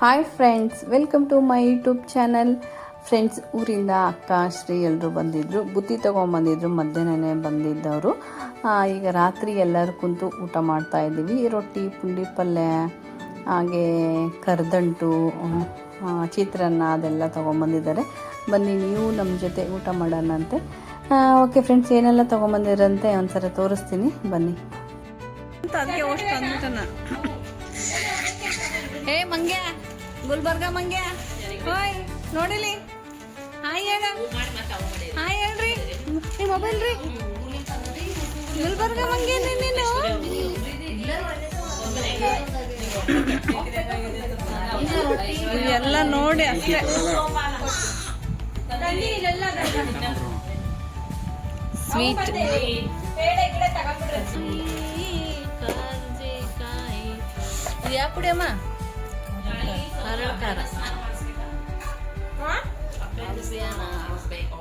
Hi friends, welcome to my YouTube channel. Friends, ಊರಿಂದ ಅಕ್ಕ ಶ್ರೀ ಎಲ್ಲರೂ ಬಂದಿದ್ದರು. ಬುತ್ತಿ ತೊಗೊಂಬಂದಿದ್ರು, ಮಧ್ಯಾಹ್ನನೇ ಬಂದಿದ್ದವರು. ಈಗ ರಾತ್ರಿ ಎಲ್ಲರೂ ಕುಂತು ಊಟ ಮಾಡ್ತಾಯಿದ್ದೀವಿ. ರೊಟ್ಟಿ, ಪುಂಡಿ ಪಲ್ಯ, ಹಾಗೆ ಕರ್ದಂಟು, ಚಿತ್ರಾನ್ನ ಅದೆಲ್ಲ ತೊಗೊಂಬಂದಿದ್ದಾರೆ. ಬನ್ನಿ ನೀವು ನಮ್ಮ ಜೊತೆ ಊಟ ಮಾಡೋಣಂತೆ. ಓಕೆ ಫ್ರೆಂಡ್ಸ್, ಏನೆಲ್ಲ ತೊಗೊಂಬಂದಿರಂತೆ ಒಂದ್ಸಲ ತೋರಿಸ್ತೀನಿ, ಬನ್ನಿ. ಏ ಮಂಗ್ಯ, ಗುಲ್ಬರ್ಗ ಮಂಗ್ಯ, ಹಾಯ್ ನೋಡಿಲಿ, ಹಾಯ್ ಹೇಳ, ಹಾಯ್ ಹೇಳ್ರಿ, ನಿಮ್ಮ ಮೊಬೈಲ್ ರೀ, ಗುಲ್ಬರ್ಗ ಮಂಗ್ಯ ನೀನು. ಎಲ್ಲ ನೋಡಿ ಅಷ್ಟೇ. ಸ್ವೀಟ್ ಯಾವ ಪುಡಿ ಅಮ್ಮ?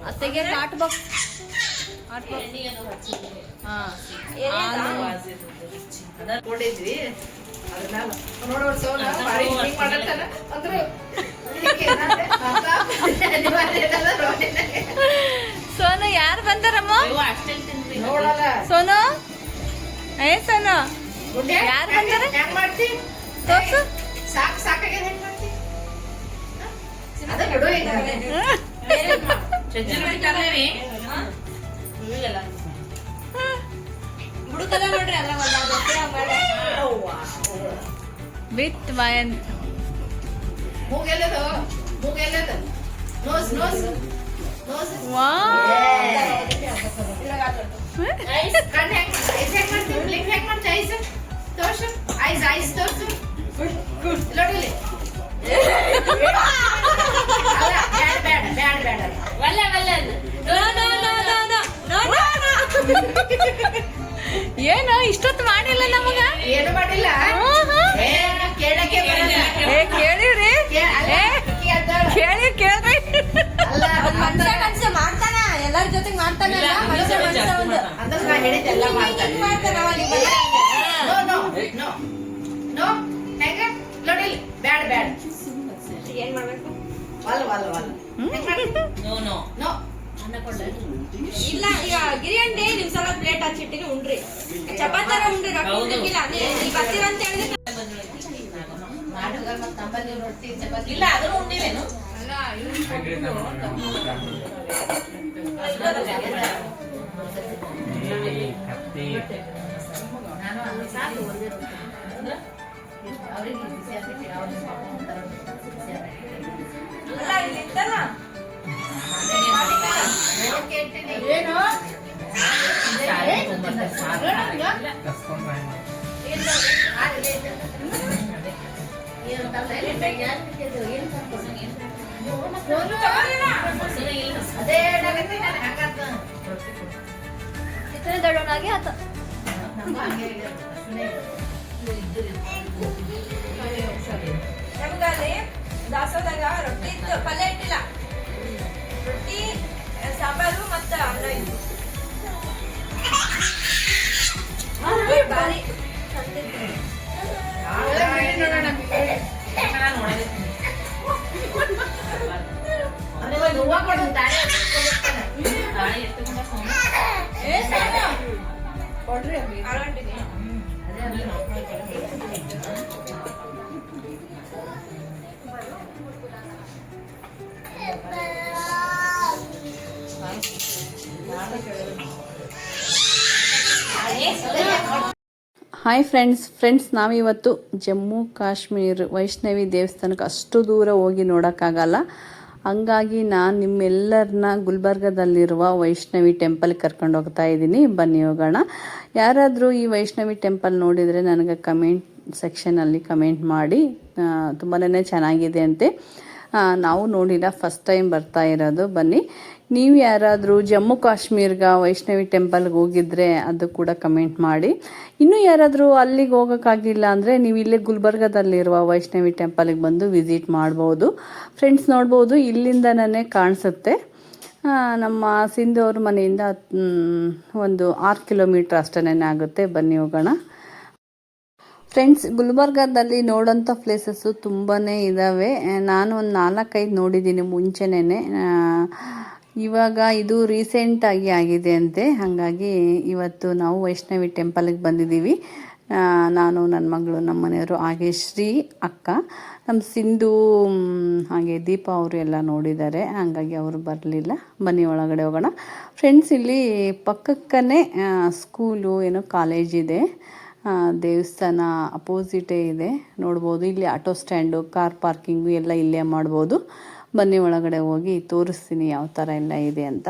ಅತ್ತೆಗೆ ಹಾಟ್ ಬಾಕ್ಸ್, ಸೋನು ಯಾರು ಬಂದಾರಮ್ಮ? ಸೋನು, ಏ ಸೋನು ಯಾರು ಬಂದಾರ? ತೋರ್ಸು. ವಿತ್ ವಯನ್ ಏನು ಇಷ್ಟೊತ್ತು ಮಾಡಿಲ್ಲ ನಮಗ? ಏನು ಮಾಡಿಲ್ಲ. ಕೇಳಿರಿ, ಕೇಳ್ರಿ. ಮಾಡ್ತಾನ, ಎಲ್ಲರ ಜೊತೆಗೆ ಮಾಡ್ತಾನೆ. ಏನ್ ಮಾಡ್ಬೇಕು? ಇಲ್ಲ, ಈಗ ಗಿರಿಯಂಡೆ ನಿಮ್ ಸಲ ಪ್ಲೇಟ್ ಹಚ್ಚಿಟ್ಟಿಗೆ ಉಂಡ್ರಿ, ಚಪಾತಾರ ಉಂಡ್ರಿ, ರೊಟ್ಟಿ ಬರ್ತೀರ ಅಂತ ಹೇಳಿದ್ರೆ ಇಲ್ಲ, ಅದನ್ನು ಉಂಡಿವೇನು? ದೊಡ್ಡವನಾಗಿ ಆತ ನಮ್ಗಲ್ಲಿ ದಾಸೋದಾಗ ರೊಟ್ಟಿ ಇತ್ತು, ಪಲ್ಯ ಇಟ್ಟಿಲ್ಲ. ರೊಟ್ಟಿ, ಸಾಂಬಾರು ಮತ್ತು ಅನ್ನ ಇತ್ತು. ಬಾರಿ ಹಾಯ್ ಫ್ರೆಂಡ್ಸ್, ನಾವಿವತ್ತು ಜಮ್ಮು ಕಾಶ್ಮೀರ್ ವೈಷ್ಣವಿ ದೇವಸ್ಥಾನಕ್ಕೆ ಅಷ್ಟು ದೂರ ಹೋಗಿ ನೋಡೋಕ್ಕಾಗಲ್ಲ. ಹಂಗಾಗಿ ನಾನು ನಿಮ್ಮೆಲ್ಲರನ್ನ ಗುಲ್ಬರ್ಗದಲ್ಲಿರುವ ವೈಷ್ಣವಿ ಟೆಂಪಲ್ಗೆ ಕರ್ಕೊಂಡು ಹೋಗ್ತಾ ಇದ್ದೀನಿ. ಬನ್ನಿ ಹೋಗೋಣ. ಯಾರಾದರೂ ಈ ವೈಷ್ಣವಿ ಟೆಂಪಲ್ ನೋಡಿದರೆ ನನಗೆ ಕಮೆಂಟ್ ಸೆಕ್ಷನಲ್ಲಿ ಕಮೆಂಟ್ ಮಾಡಿ. ತುಂಬಾ ಚೆನ್ನಾಗಿದೆ ಅಂತೆ. ನಾವು ನೋಡಿಲ್ಲ, ಫಸ್ಟ್ ಟೈಮ್ ಬರ್ತಾ ಇರೋದು. ಬನ್ನಿ, ನೀವು ಯಾರಾದರೂ ಜಮ್ಮು ಕಾಶ್ಮೀರ್ಗೆ ವೈಷ್ಣವಿ ಟೆಂಪಲ್ಗೆ ಹೋಗಿದ್ರೆ ಅದು ಕೂಡ ಕಮೆಂಟ್ ಮಾಡಿ. ಇನ್ನೂ ಯಾರಾದರೂ ಅಲ್ಲಿಗೆ ಹೋಗೋಕ್ಕಾಗಿಲ್ಲ ಅಂದರೆ ನೀವು ಇಲ್ಲೇ ಗುಲ್ಬರ್ಗದಲ್ಲಿರುವ ವೈಷ್ಣವಿ ಟೆಂಪಲ್ಗೆ ಬಂದು ವಿಸಿಟ್ ಮಾಡ್ಬೋದು. ಫ್ರೆಂಡ್ಸ್, ನೋಡ್ಬೋದು, ಇಲ್ಲಿಂದನೇ ಕಾಣಿಸುತ್ತೆ. ನಮ್ಮ ಸಿಂಧು ಅವ್ರ ಮನೆಯಿಂದ ಒಂದು 6 ಕಿಲೋಮೀಟ್ರ್ ಅಷ್ಟೇ ಆಗುತ್ತೆ. ಬನ್ನಿ ಹೋಗೋಣ. ಫ್ರೆಂಡ್ಸ್, ಗುಲ್ಬರ್ಗಾದಲ್ಲಿ ನೋಡೋಂಥ ಪ್ಲೇಸಸ್ಸು ತುಂಬಾ ಇದ್ದಾವೆ. ನಾನು ಒಂದು 4-5 ನೋಡಿದ್ದೀನಿ ಮುಂಚೆನೇ. ಇವಾಗ ಇದು ರೀಸೆಂಟಾಗಿ ಆಗಿದೆ ಅಂತೆ. ಹಾಗಾಗಿ ಇವತ್ತು ನಾವು ವೈಷ್ಣವಿ ಟೆಂಪಲ್ಗೆ ಬಂದಿದ್ದೀವಿ. ನಾನು, ನನ್ನ ಮಗಳು, ನಮ್ಮ ಮನೆಯವರು, ಹಾಗೆ ಶ್ರೀ ಅಕ್ಕ, ನಮ್ಮ ಸಿಂಧು, ಹಾಗೆ ದೀಪ ಅವರು ಎಲ್ಲ ನೋಡಿದ್ದಾರೆ. ಹಾಗಾಗಿ ಅವರು ಬರಲಿಲ್ಲ. ಬನ್ನಿ ಒಳಗಡೆ ಹೋಗೋಣ. ಫ್ರೆಂಡ್ಸ್, ಇಲ್ಲಿ ಪಕ್ಕಕ್ಕೇ ಸ್ಕೂಲು ಏನೋ ಕಾಲೇಜ್ ಇದೆ. ದೇವಸ್ಥಾನ ಅಪೋಸಿಟೇ ಇದೆ, ನೋಡ್ಬೋದು. ಇಲ್ಲಿ ಆಟೋ ಸ್ಟ್ಯಾಂಡು, ಕಾರ್ ಪಾರ್ಕಿಂಗು ಎಲ್ಲ ಇಲ್ಲೇ ಮಾಡ್ಬೋದು. ಬನ್ನಿ ಒಳಗಡೆ ಹೋಗಿ ತೋರಿಸ್ತೀನಿ ಯಾವ ಥರ ಎಲ್ಲ ಇದೆ ಅಂತ.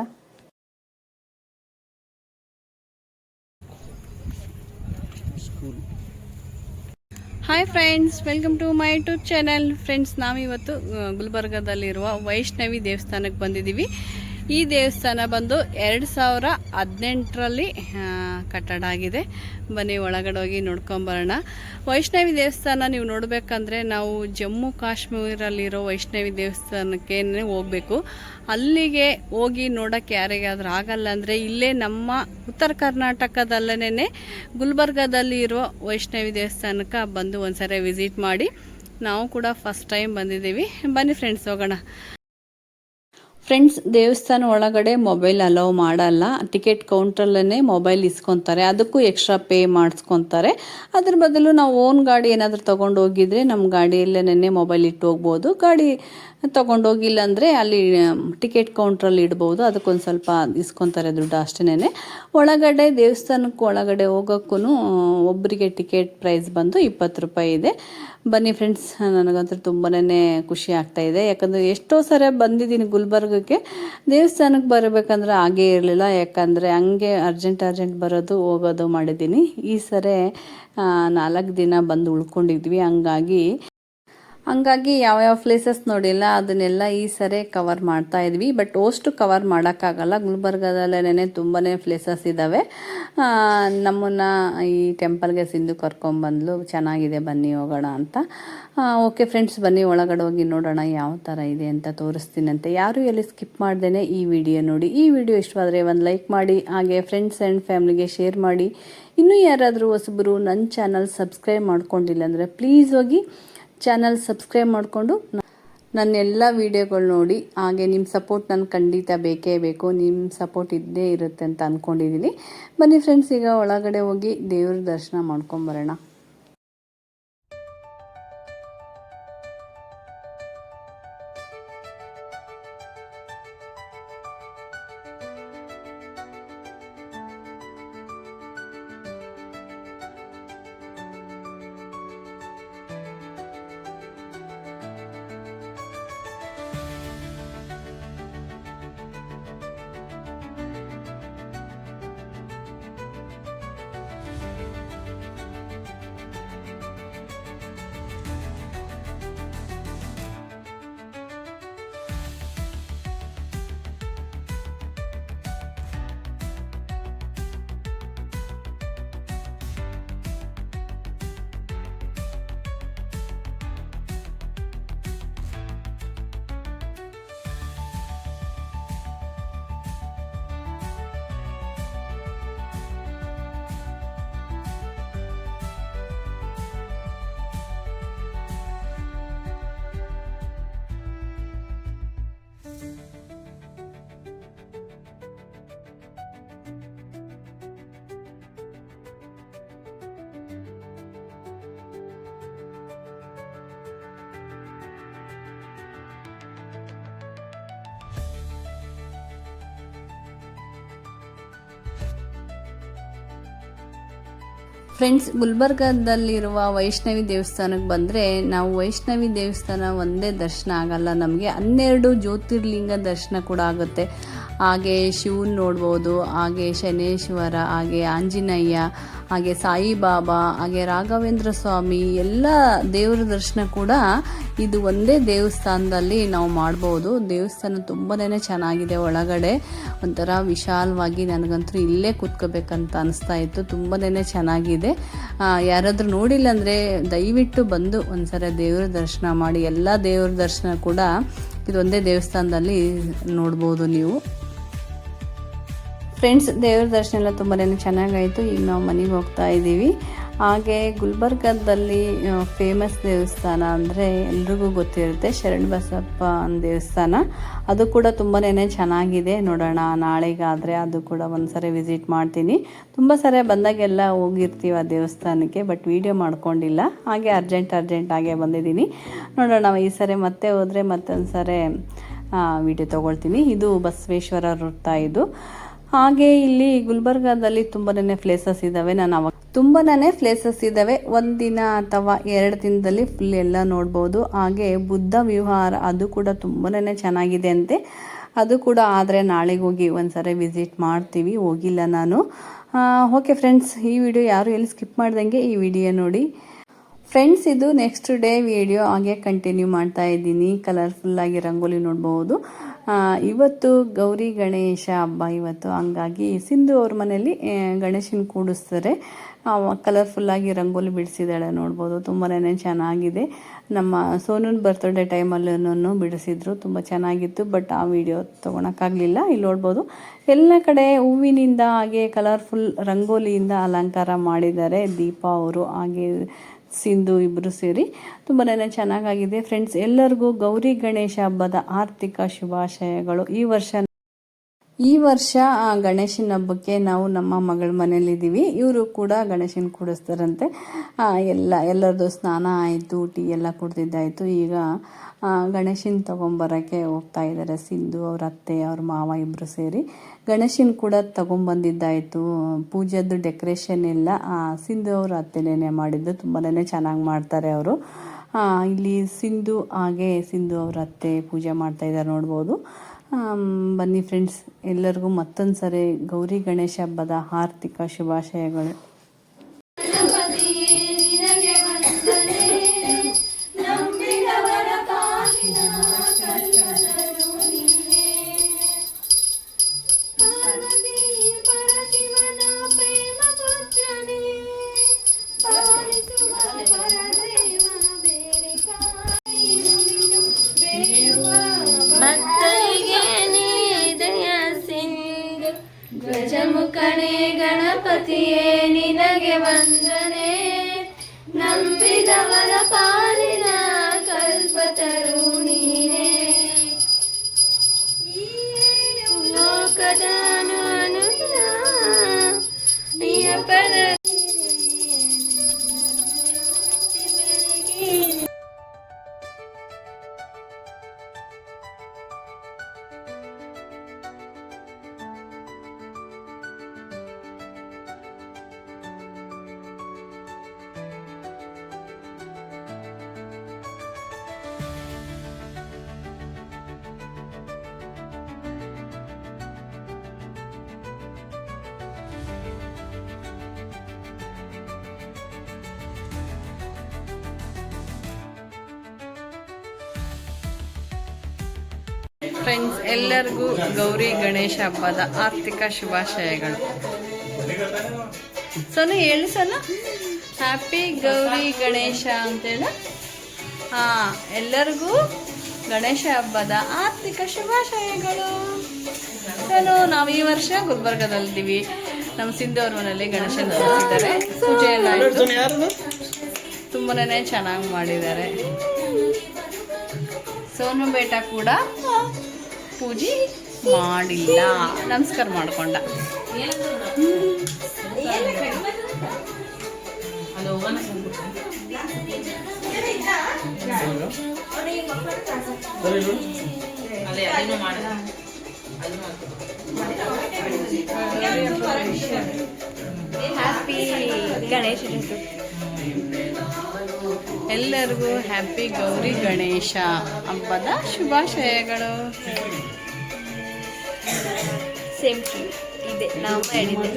Hi friends, welcome to my YouTube channel. Friends, ನಾವಿವತ್ತು ಗುಲ್ಬರ್ಗಾದಲ್ಲಿರುವ ವೈಷ್ಣವಿ ದೇವಸ್ಥಾನಕ್ಕೆ ಬಂದಿದ್ದೀವಿ. ಈ ದೇವಸ್ಥಾನ ಬಂದು 2018ರಲ್ಲಿ ಕಟ್ಟಡ ಆಗಿದೆ. ಬನ್ನಿ ಒಳಗಡೆ ಹೋಗಿ ನೋಡ್ಕೊಂಬರೋಣ. ವೈಷ್ಣವಿ ದೇವಸ್ಥಾನ ನೀವು ನೋಡಬೇಕಂದ್ರೆ ನಾವು ಜಮ್ಮು ಕಾಶ್ಮೀರಲ್ಲಿರೋ ವೈಷ್ಣವಿ ದೇವಸ್ಥಾನಕ್ಕೆ ಹೋಗಬೇಕು. ಅಲ್ಲಿಗೆ ಹೋಗಿ ನೋಡೋಕ್ಕೆ ಯಾರಿಗಾದ್ರೂ ಆಗಲ್ಲ ಅಂದರೆ ಇಲ್ಲೇ ನಮ್ಮ ಉತ್ತರ ಕರ್ನಾಟಕದಲ್ಲೇ ಗುಲ್ಬರ್ಗಾದಲ್ಲಿ ಇರುವ ವೈಷ್ಣವಿ ದೇವಸ್ಥಾನಕ್ಕೆ ಬಂದು ಒಂದ್ಸರಿ ವಿಸಿಟ್ ಮಾಡಿ. ನಾವು ಕೂಡ ಫಸ್ಟ್ ಟೈಮ್ ಬಂದಿದ್ದೀವಿ. ಬನ್ನಿ ಫ್ರೆಂಡ್ಸ್, ಹೋಗೋಣ. ಫ್ರೆಂಡ್ಸ್, ದೇವಸ್ಥಾನ ಒಳಗಡೆ ಮೊಬೈಲ್ ಅಲೌ ಮಾಡಲ್ಲ. ಟಿಕೆಟ್ ಕೌಂಟ್ರಲ್ಲೇ ಮೊಬೈಲ್ ಇಸ್ಕೊತಾರೆ. ಅದಕ್ಕೂ ಎಕ್ಸ್ಟ್ರಾ ಪೇ ಮಾಡಿಸ್ಕೊತಾರೆ. ಅದ್ರ ಬದಲು ನಾವು ಓನ್ ಗಾಡಿ ಏನಾದರೂ ತೊಗೊಂಡು ಹೋಗಿದ್ರೆ ನಮ್ಮ ಗಾಡಿಯಲ್ಲೇ ಮೊಬೈಲ್ ಇಟ್ಟು ಹೋಗ್ಬೋದು. ಗಾಡಿ ತೊಗೊಂಡೋಗಿಲ್ಲ ಅಂದರೆ ಅಲ್ಲಿ ಟಿಕೆಟ್ ಕೌಂಟ್ರಲ್ಲಿ ಇಡ್ಬೋದು. ಅದಕ್ಕೊಂದು ಸ್ವಲ್ಪ ಇಸ್ಕೊತಾರೆ ದುಡ್ಡು, ಅಷ್ಟೇ. ಒಳಗಡೆ ದೇವಸ್ಥಾನಕ್ಕೆ ಒಳಗಡೆ ಹೋಗೋಕ್ಕೂ ಒಬ್ಬರಿಗೆ ಟಿಕೆಟ್ ಪ್ರೈಸ್ ಬಂದು 20 ರೂಪಾಯಿ ಇದೆ. ಬನ್ನಿ ಫ್ರೆಂಡ್ಸ್, ನನಗಂತೂ ತುಂಬನೇ ಖುಷಿ ಆಗ್ತಾಯಿದೆ. ಯಾಕಂದರೆ ಎಷ್ಟೋ ಸರಿ ಬಂದಿದ್ದೀನಿ ಗುಲ್ಬರ್ಗಕ್ಕೆ. ದೇವಸ್ಥಾನಕ್ಕೆ ಬರಬೇಕಂದ್ರೆ ಆಗೇ ಇರಲಿಲ್ಲ. ಯಾಕಂದರೆ ಹಂಗೆ ಅರ್ಜೆಂಟ್ ಬರೋದು ಹೋಗೋದು ಮಾಡಿದ್ದೀನಿ. ಈ ಸರಿ 4 ದಿನ ಬಂದು ಉಳ್ಕೊಂಡಿದ್ವಿ. ಹಂಗಾಗಿ ಯಾವ್ಯಾವ ಪ್ಲೇಸಸ್ ನೋಡಿಲ್ಲ ಅದನ್ನೆಲ್ಲ ಈ ಸರಿ ಕವರ್ ಮಾಡ್ತಾ ಇದ್ವಿ. ಬಟ್ ಅಷ್ಟು ಕವರ್ ಮಾಡೋಕ್ಕಾಗಲ್ಲ. ಗುಲ್ಬರ್ಗಾದಲ್ಲೇ ತುಂಬಾ ಪ್ಲೇಸಸ್ ಇದ್ದಾವೆ. ನಮ್ಮನ್ನು ಈ ಟೆಂಪಲ್ಗೆ ಸಿಂಧು ಕರ್ಕೊಂಬಂದ್ಲು. ಚೆನ್ನಾಗಿದೆ, ಬನ್ನಿ ಹೋಗೋಣ ಅಂತ. ಓಕೆ ಫ್ರೆಂಡ್ಸ್, ಬನ್ನಿ ಒಳಗಡೆ ಹೋಗಿ ನೋಡೋಣ ಯಾವ ಥರ ಇದೆ ಅಂತ ತೋರಿಸ್ತೀನಂತೆ. ಯಾರು ಎಲ್ಲಿ ಸ್ಕಿಪ್ ಮಾಡ್ದೇನೆ ಈ ವಿಡಿಯೋ ನೋಡಿ. ಈ ವಿಡಿಯೋ ಇಷ್ಟವಾದರೆ ಒಂದು ಲೈಕ್ ಮಾಡಿ, ಹಾಗೆ ಫ್ರೆಂಡ್ಸ್ ಆ್ಯಂಡ್ ಫ್ಯಾಮಿಲಿಗೆ ಶೇರ್ ಮಾಡಿ. ಇನ್ನೂ ಯಾರಾದರೂ ಹೊಸಬರು ನನ್ನ ಚಾನಲ್ ಸಬ್ಸ್ಕ್ರೈಬ್ ಮಾಡ್ಕೊಂಡಿಲ್ಲ ಅಂದರೆ ಪ್ಲೀಸ್ ಹೋಗಿ ಚಾನಲ್ ಸಬ್ಸ್ಕ್ರೈಬ್ ಮಾಡಿಕೊಂಡು ನನ್ನ ಎಲ್ಲ ವೀಡಿಯೋಗಳು ನೋಡಿ. ಹಾಗೆ ನಿಮ್ಮ ಸಪೋರ್ಟ್ ನನಗೆ ಖಂಡಿತ ಬೇಕೇ ಬೇಕು. ನಿಮ್ಮ ಸಪೋರ್ಟ್ ಇದ್ದೇ ಇರುತ್ತೆ ಅಂತ ಅಂದ್ಕೊಂಡಿದ್ದೀನಿ. ಬನ್ನಿ ಫ್ರೆಂಡ್ಸ್, ಈಗ ಒಳಗಡೆ ಹೋಗಿ ದೇವ್ರ ದರ್ಶನ ಮಾಡ್ಕೊಂಬರೋಣ. ಫ್ರೆಂಡ್ಸ್, ಗುಲ್ಬರ್ಗಾದಲ್ಲಿರುವ ವೈಷ್ಣವಿ ದೇವಸ್ಥಾನಕ್ಕೆ ಬಂದರೆ ನಾವು ವೈಷ್ಣವಿ ದೇವಸ್ಥಾನ ಒಂದೇ ದರ್ಶನ ಆಗಲ್ಲ, ನಮಗೆ 12 ಜ್ಯೋತಿರ್ಲಿಂಗ ದರ್ಶನ ಕೂಡ ಆಗುತ್ತೆ. ಹಾಗೆ ಶಿವನ ನೋಡ್ಬೋದು, ಹಾಗೆ ಶನೇಶ್ವರ, ಹಾಗೆ ಆಂಜನೇಯ, ಹಾಗೆ ಸಾಯಿಬಾಬಾ, ಹಾಗೆ ರಾಘವೇಂದ್ರ ಸ್ವಾಮಿ ಎಲ್ಲ ದೇವರ ದರ್ಶನ ಕೂಡ ಇದು ಒಂದೇ ದೇವಸ್ಥಾನದಲ್ಲಿ ನಾವು ಮಾಡ್ಬೋದು. ದೇವಸ್ಥಾನ ತುಂಬಾ ಚೆನ್ನಾಗಿದೆ. ಒಳಗಡೆ ಒಂಥರ ವಿಶಾಲವಾಗಿ, ನನಗಂತೂ ಇಲ್ಲೇ ಕೂತ್ಕೋಬೇಕಂತ ಅನಿಸ್ತಾ ಇತ್ತು. ತುಂಬಾ ಚೆನ್ನಾಗಿದೆ. ಯಾರಾದರೂ ನೋಡಿಲ್ಲ ಅಂದರೆ ದಯವಿಟ್ಟು ಬಂದು ಒಂದ್ಸರಿ ದೇವರ ದರ್ಶನ ಮಾಡಿ. ಎಲ್ಲ ದೇವರ ದರ್ಶನ ಕೂಡ ಇದೊಂದೇ ದೇವಸ್ಥಾನದಲ್ಲಿ ನೋಡ್ಬೋದು ನೀವು. ಫ್ರೆಂಡ್ಸ್, ದೇವ್ರ ದರ್ಶನ ಎಲ್ಲ ತುಂಬಾ ಚೆನ್ನಾಗಾಯಿತು. ಈಗ ನಾವು ಮನೆಗೆ ಹೋಗ್ತಾ ಇದ್ದೀವಿ. ಹಾಗೆ ಗುಲ್ಬರ್ಗದಲ್ಲಿ ಫೇಮಸ್ ದೇವಸ್ಥಾನ ಅಂದರೆ ಎಲ್ರಿಗೂ ಗೊತ್ತಿರುತ್ತೆ ಶರಣಬಸಪ್ಪ ದೇವಸ್ಥಾನ. ಅದು ಕೂಡ ತುಂಬಾ ಚೆನ್ನಾಗಿದೆ. ನೋಡೋಣ ನಾಳೆಗಾದರೆ ಅದು ಕೂಡ ಒಂದು ಸರಿ ವಿಸಿಟ್ ಮಾಡ್ತೀನಿ. ತುಂಬ ಸರಿ ಬಂದಾಗೆಲ್ಲ ಹೋಗಿರ್ತೀವಿ ಆ ದೇವಸ್ಥಾನಕ್ಕೆ, ಬಟ್ ವಿಡಿಯೋ ಮಾಡ್ಕೊಂಡಿಲ್ಲ. ಹಾಗೆ ಅರ್ಜೆಂಟ್ ಆಗೇ ಬಂದಿದ್ದೀನಿ. ನೋಡೋಣ ಈ ಸರಿ ಮತ್ತೆ ಹೋದರೆ ಮತ್ತೊಂದು ಸರಿ ವಿಡಿಯೋ ತೊಗೊಳ್ತೀನಿ. ಇದು ಬಸವೇಶ್ವರ ವೃತ್ತ ಇದು. ಹಾಗೆ ಇಲ್ಲಿ ಗುಲ್ಬರ್ಗಾದಲ್ಲಿ ತುಂಬನೇ ಪ್ಲೇಸಸ್ ಇದ್ದಾವೆ. ತುಂಬನೇ ಪ್ಲೇಸಸ್ ಇದ್ದಾವೆ. ಒಂದಿನ ಅಥವಾ 2 ದಿನದಲ್ಲಿ ಫುಲ್ ಎಲ್ಲ ನೋಡ್ಬೋದು. ಹಾಗೆ ಬುದ್ಧ ವಿಹಾರ ಅದು ಕೂಡ ತುಂಬನೇ ಚೆನ್ನಾಗಿದೆ ಅಂತೆ. ಅದು ಕೂಡ ಆದರೆ ನಾಳೆಗೆ ಹೋಗಿ ಒಂದ್ಸರಿ ವಿಸಿಟ್ ಮಾಡ್ತೀವಿ. ಹೋಗಿಲ್ಲ ನಾನು. ಓಕೆ ಫ್ರೆಂಡ್ಸ್, ಈ ವಿಡಿಯೋ ಯಾರು ಎಲ್ಲಿ ಸ್ಕಿಪ್ ಮಾಡ್ದಂಗೆ ಈ ವಿಡಿಯೋ ನೋಡಿ ಫ್ರೆಂಡ್ಸ್. ಇದು ನೆಕ್ಸ್ಟ್ ಡೇ ವಿಡಿಯೋ ಹಾಗೆ ಕಂಟಿನ್ಯೂ ಮಾಡ್ತಾ ಇದ್ದೀನಿ. ಕಲರ್ಫುಲ್ಲಾಗಿ ರಂಗೋಲಿ ನೋಡ್ಬೋದು. ಇವತ್ತು ಗೌರಿ ಗಣೇಶ ಹಬ್ಬ ಇವತ್ತು, ಹಂಗಾಗಿ ಸಿಂಧು ಅವ್ರ ಮನೇಲಿ ಗಣೇಶನ ಕೂಡಿಸ್ತಾರೆ. ಕಲರ್ಫುಲ್ಲಾಗಿ ರಂಗೋಲಿ ಬಿಡಿಸಿದ್ದಾಳೆ ನೋಡ್ಬೋದು. ತುಂಬನೇ ಚೆನ್ನಾಗಿದೆ. ನಮ್ಮ ಸೋನುನ್ ಬರ್ತ್ಡೇ ಟೈಮಲ್ಲೂ ಬಿಡಿಸಿದ್ರು, ತುಂಬ ಚೆನ್ನಾಗಿತ್ತು. ಬಟ್ ಆ ವಿಡಿಯೋ ತೊಗೊಳಕ್ಕಾಗಲಿಲ್ಲ. ಇಲ್ಲಿ ನೋಡ್ಬೋದು ಎಲ್ಲ ಕಡೆ ಹೂವಿನಿಂದ ಹಾಗೆ ಕಲರ್ಫುಲ್ ರಂಗೋಲಿಯಿಂದ ಅಲಂಕಾರ ಮಾಡಿದ್ದಾರೆ. ದೀಪ ಅವರು ಹಾಗೆ ಸಿಂಧು ಇಬ್ಬರು ಸೇರಿ ತುಂಬನೇ ಚೆನ್ನಾಗಿದೆ ಫ್ರೆಂಡ್ಸ್. ಎಲ್ಲರಿಗೂ ಗೌರಿ ಗಣೇಶ ಹಬ್ಬದ ಆರ್ಥಿಕ ಶುಭಾಶಯಗಳು. ಈ ವರ್ಷ ಗಣೇಶನ ಹಬ್ಬಕ್ಕೆ ನಾವು ನಮ್ಮ ಮಗಳ ಮನೇಲಿದ್ದೀವಿ. ಇವರು ಕೂಡ ಗಣೇಶನ ಕೂಡಿಸ್ತಾರಂತೆ. ಎಲ್ಲರದ್ದು ಸ್ನಾನ ಆಯಿತು, ಟೀ ಎಲ್ಲ ಕುಡ್ದಿದ್ದಾಯಿತು. ಈಗ ಗಣೇಶನ ತೊಗೊಂಬರೋಕ್ಕೆ ಹೋಗ್ತಾ ಇದ್ದಾರೆ. ಸಿಂಧು ಅವ್ರ ಅತ್ತೆ ಅವ್ರ ಮಾವ ಇಬ್ಬರು ಸೇರಿ ಗಣೇಶನ ಕೂಡ ತೊಗೊಂಬಂದಿದ್ದಾಯಿತು. ಪೂಜೆದು ಡೆಕೋರೇಷನ್ ಎಲ್ಲ ಸಿಂಧು ಅವ್ರ ಅತ್ತೆನೇ ಮಾಡಿದ್ದು. ತುಂಬನೇ ಚೆನ್ನಾಗಿ ಮಾಡ್ತಾರೆ ಅವರು. ಇಲ್ಲಿ ಸಿಂಧು ಹಾಗೆ ಸಿಂಧು ಅವ್ರ ಅತ್ತೆ ಪೂಜೆ ಮಾಡ್ತಾ ಇದ್ದಾರೆ ನೋಡ್ಬೋದು. ಬನ್ನಿ ಫ್ರೆಂಡ್ಸ್, ಎಲ್ಲರಿಗೂ ಮತ್ತೊಂದು ಸರಿ ಗೌರಿ ಗಣೇಶ ಹಬ್ಬದ ಆರ್ಥಿಕ ಶುಭಾಶಯಗಳು. ಗಜಮುಖನೇ ಗಣಪತಿಯೇ ನಿನಗೆ ವಂದನೆ, ನಂಬಿದವರ ಪಾಲಿನ ಕಲ್ಪತರು ನೀನೇ. ಲೋಕದ ಪದ ಫ್ರೆಂಡ್ಸ್, ಎಲ್ಲರಿಗೂ ಗೌರಿ ಗಣೇಶ ಹಬ್ಬದ ಆರ್ಥಿಕ ಶುಭಾಶಯಗಳು. ಸೋನು ಹೇಳಿ ಸೋನು, ಹ್ಯಾಪಿ ಗೌರಿ ಗಣೇಶ ಅಂತೇಳಿ. ಎಲ್ಲರಿಗೂ ಗಣೇಶ ಹಬ್ಬದ ಆರ್ಥಿಕ ಶುಭಾಶಯಗಳು. ಸೋನು, ನಾವು ಈ ವರ್ಷ ಗುಲ್ಬರ್ಗದಲ್ಲಿದ್ದೀವಿ. ನಮ್ಮ ಸಿಂಧು ಅವ್ರ ಮನೆಯಲ್ಲಿ ಗಣೇಶನ ಕೂರಿಸಿದ್ದಾರೆ. ಪೂಜೆ ಎಲ್ಲ ಆಯಿತು. ತುಂಬನೇ ಚೆನ್ನಾಗಿ ಮಾಡಿದ್ದಾರೆ. ಸೋನು ಬೇಟ ಕೂಡ ಪೂಜೆ ಮಾಡಿಲ್ಲ, ನಮಸ್ಕಾರ ಮಾಡ್ಕೊಂಡ. ಹ್ಯಾಪಿ ಗಣೇಶ. ಎಲ್ಲರಿಗೂ ಹ್ಯಾಪಿ ಗೌರಿ ಗಣೇಶ ಹಬ್ಬದ ಶುಭಾಶಯಗಳು. ಸೇಮ್ ಇದೆ ನಾವು ಹೇಳಿದ್ದೆ.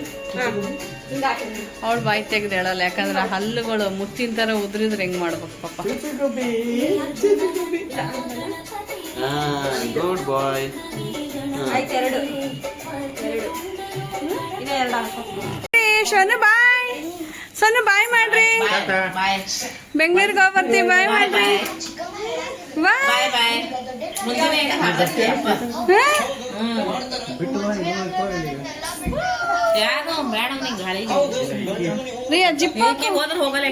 ಅವಳು ಬಾಯಿ ತೆಗೆದು ಹೇಳಲ್ಲ, ಯಾಕಂದ್ರೆ ಹಲ್ಲುಗಳು ಮುತ್ತಿನ ಥರ ಉದ್ರಿದ್ರೆ ಹೆಂಗೆ ಮಾಡ್ಬೇಕು ಪಾಪ. ಗುಡ್ ಬಾಯ್. ಸೋನು ಬಾಯ್, ಸೋನು ಬಾಯ್ ಮಾಡ್ರಿ. ಬೆಂಗಳೂರಿಗೆ ಹೋಗಿ ಬರ್ತೀವಿ, ಬಾಯ್ ಮಾಡ್ರಿ. ಬಾಯ್ ಬಾಯ್. ಯಾರು ಬೇಡ ಅವ್ನಿಗೆ ಗಾಳಿ ರೀ ಜಿಪ್ ಹೋದ್ರೆ ಹೋಗಲ್ಲ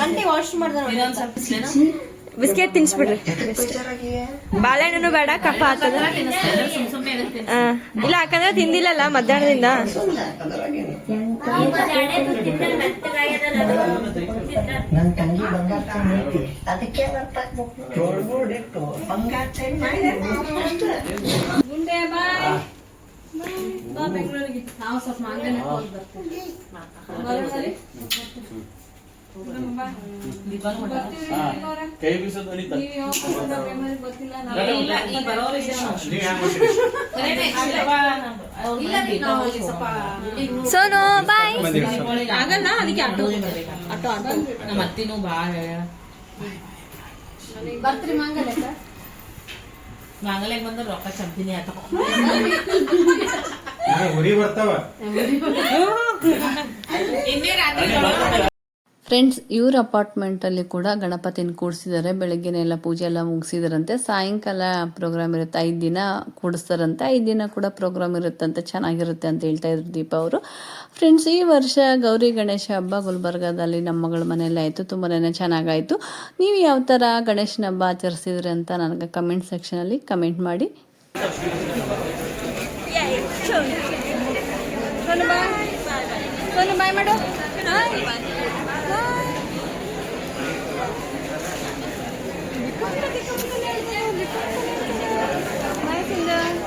ಆಂಟಿ ವಾಶ್ ಮಾಡ್ದಾರ ಇನ್ನೊಂದ್ ಸ್ವಲ್ಪ ಬಿಸ್ಲೇನು? ಬಿಸ್ಕೆಟ್ ತಿನ್ಸ್ಬಿಡ್ರಿ ಬಾಳೆಹಣ್ಣು ಬೇಡ ಕಫ ಆಗ್ತದ ಸುಮ್ ಸುಮ್ನೆ ಎದಕ್ಕೆ ಇಲ್ಲ ಯಾಕಂದ್ರೆ ತಿಂದಿಲ್ಲಲ್ಲ ಮಧ್ಯಾಹ್ನದಿಂದ ನನ್ನ ತಂಗಿ ಬಂಗಾರ ತಂದೈತಿ ಅದಕ್ಕೆ ನೋಡಿಟ್ಟು ಬಂಗಾರ ಚೇಂಜ್ ಮಾಡಿ ಮುಂದೆ ಬಾಯ್ ಬಾ ಬೆಂಗಳೂರಿಗೆ ನಾವು ಸ್ವಲ್ಪ ಮಾಂಗಲ್ಯ ಹೋಗಿ ಬರ್ತೀವಿ ಕೈ ಬೀಸೋದು ನಡೀತಾ ಗೊತ್ತಿಲ್ಲ ಇಲ್ಲ ಈ ಬರೋರಿಗೆ ಸೋನು ಬಾಯ್ ಆಗಲ್ಲ ಅದಕ್ಕೆ ಆಟೋ ನಮ್ಮ ಅತ್ತಿನೂ ಭಾಳ ಬರ್ತೀರಿ ಮಾಂಗಲ್ಯಕ್ಕ ಮಾಂಗಲ್ಯಕ್ಕೆ ಬಂದ್ರೆ ರೊಕ್ಕ ಚಂಪಿನಿ ಆತ ಉರಿ ಬರ್ತಾವ ಇನ್ನೇ ರಾತ್ರಿ ಫ್ರೆಂಡ್ಸ್ ಇವ್ರ ಅಪಾರ್ಟ್ಮೆಂಟಲ್ಲಿ ಕೂಡ ಗಣಪತಿನ ಕೂಡಿಸಿದ್ದಾರೆ. ಬೆಳಗ್ಗೆನೆ ಎಲ್ಲ ಪೂಜೆ ಎಲ್ಲ ಮುಗಿಸಿದಾರಂತೆ. ಸಾಯಂಕಾಲ ಪ್ರೋಗ್ರಾಮ್ ಇರುತ್ತೆ, 5 ದಿನ ಕೂಡಿಸ್ತಾರಂತೆ. 5 ದಿನ ಕೂಡ ಪ್ರೋಗ್ರಾಮ್ ಇರುತ್ತಂತೆ, ಚೆನ್ನಾಗಿರುತ್ತೆ ಅಂತ ಹೇಳ್ತಾ ಇದ್ರು ದೀಪ ಅವರು. ಫ್ರೆಂಡ್ಸ್ ಈ ವರ್ಷ ಗೌರಿ ಗಣೇಶ ಹಬ್ಬ ಗುಲ್ಬರ್ಗಾದಲ್ಲಿ ನಮ್ಮ ಮಗಳ ಮನೆಯಲ್ಲಿ ಆಯಿತು, ತುಂಬಾ ಚೆನ್ನಾಗಾಯಿತು. ನೀವು ಯಾವ ಥರ ಗಣೇಶನ ಹಬ್ಬ ಆಚರಿಸಿದ್ರಿ ಅಂತ ನನಗೆ ಕಮೆಂಟ್ ಸೆಕ್ಷನಲ್ಲಿ ಕಮೆಂಟ್ ಮಾಡಿ. ಬಾಯ್ ಮಾಡು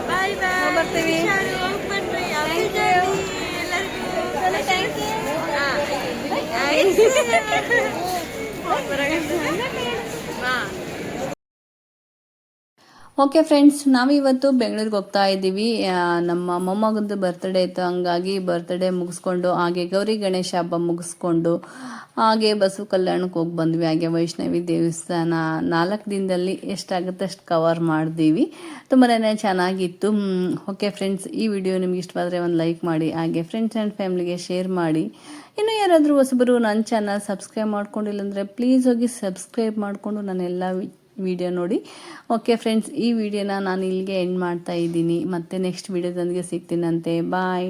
ಬಾಯ್ ಬಾಯ್ ಬರ್ತೀವಿ ಓಕೆ ಫ್ರೆಂಡ್ಸ್, ನಾವಿವತ್ತು ಬೆಂಗಳೂರಿಗೆ ಹೋಗ್ತಾ ಇದ್ದೀವಿ. ನಮ್ಮ ಮೊಮ್ಮಗಂದು ಬರ್ತ್ಡೇ ಇತ್ತು, ಹಂಗಾಗಿ ಬರ್ತ್ಡೇ ಮುಗಿಸ್ಕೊಂಡು ಹಾಗೆ ಗೌರಿ ಗಣೇಶ ಹಬ್ಬ ಮುಗಿಸ್ಕೊಂಡು ಹಾಗೆ ಬಸವ ಕಲ್ಯಾಣಕ್ಕೆ ಹೋಗಿ ಬಂದ್ವಿ. ಹಾಗೆ ವೈಷ್ಣವಿ ದೇವಸ್ಥಾನ 4 ದಿನದಲ್ಲಿ ಎಷ್ಟಾಗುತ್ತೆ ಅಷ್ಟು ಕವರ್ ಮಾಡಿದ್ದೀವಿ. ತುಂಬಾ ಚೆನ್ನಾಗಿತ್ತು. ಓಕೆ ಫ್ರೆಂಡ್ಸ್, ಈ ವಿಡಿಯೋ ನಿಮ್ಗೆ ಇಷ್ಟವಾದರೆ ಒಂದು ಲೈಕ್ ಮಾಡಿ, ಹಾಗೆ ಫ್ರೆಂಡ್ಸ್ ಆ್ಯಂಡ್ ಫ್ಯಾಮಿಲಿಗೆ ಶೇರ್ ಮಾಡಿ. ಇನ್ನೂ ಯಾರಾದರೂ ಹೊಸಬರು ನನ್ನ ಚಾನಲ್ ಸಬ್ಸ್ಕ್ರೈಬ್ ಮಾಡ್ಕೊಂಡಿಲ್ಲ ಅಂದರೆ ಪ್ಲೀಸ್ ಹೋಗಿ ಸಬ್ಸ್ಕ್ರೈಬ್ ಮಾಡಿಕೊಂಡು ನನ್ನೆಲ್ಲ ವಿಡಿಯೋ ನೋಡಿ. ಓಕೆ ಫ್ರೆಂಡ್ಸ್, ಈ ವಿಡಿಯೋನ ನಾನು ಇಲ್ಲಿಗೆ ಎಂಡ್ ಮಾಡ್ತಾ ಇದ್ದೀನಿ. ಮತ್ತೆ ನೆಕ್ಸ್ಟ್ ವಿಡಿಯೋದೊಂದಿಗೆ ಸಿಗ್ತೀನಂತೆ. ಬಾಯ್.